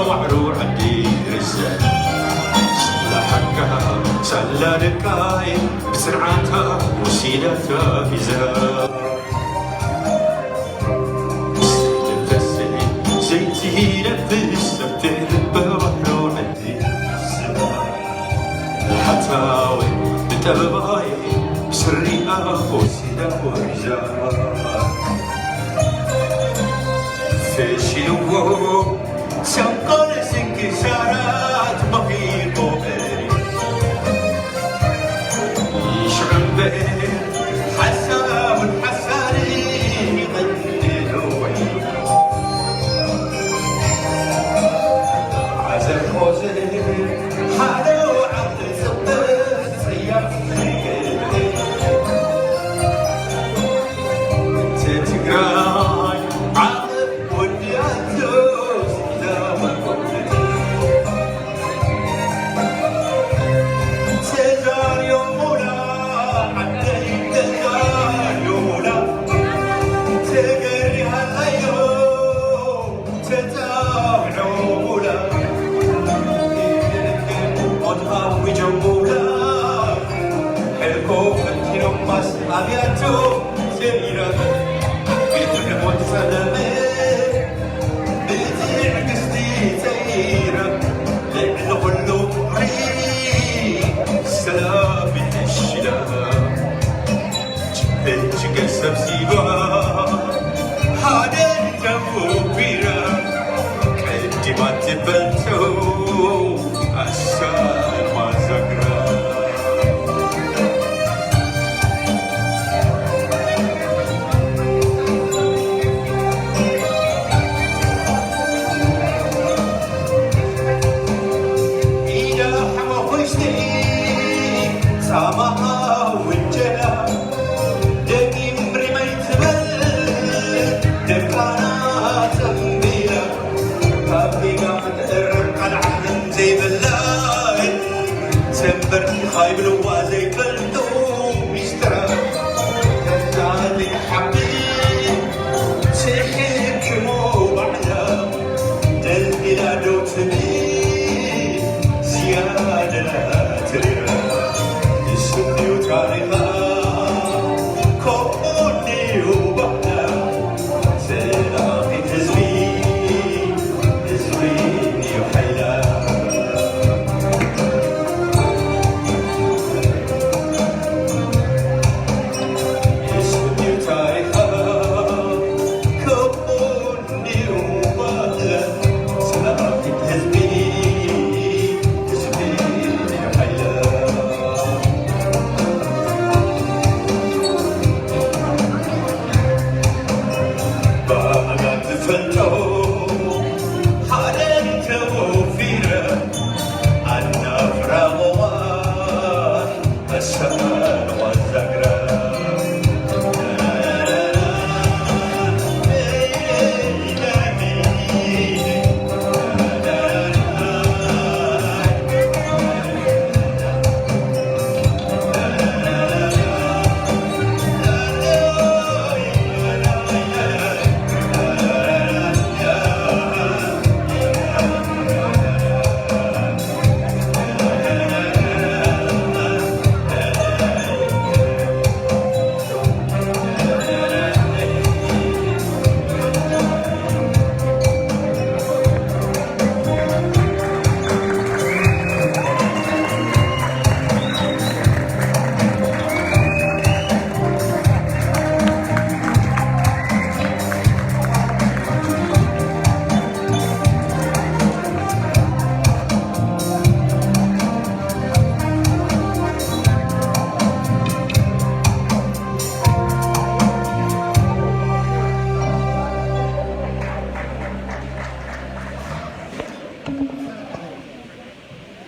وعرور عندي رسالة حكها سلا دكاي بسرعتها وسيلتها بزار زيتي نفس بتهب وعرور عندي الحتاوي بتباي بسرية وسيلة وبزار فشلوا شنقل سنكسارات مفيد وبري يشعر بين حساب الحساري يغني عزف خوزي حالو عبد الزبط سياف تتقراي عقب ودياتو Aviato, Serira, Peter Monsalame, Bezir Casti, Zaira, Leno Polo, Salam Shida, Chicken Subsiva, Haden Jamupira, Kantimati Bento, Asal Mazagra. سامها وجهها دقي مرمي تبل دكانا زنبيلا كابيقا تقرق العالم زي بالله سنبر خايب الوا زي بلدو يشترى تزالي حبيب سيحيب كمو بعدا دل تبي زيادة لا تريد Felt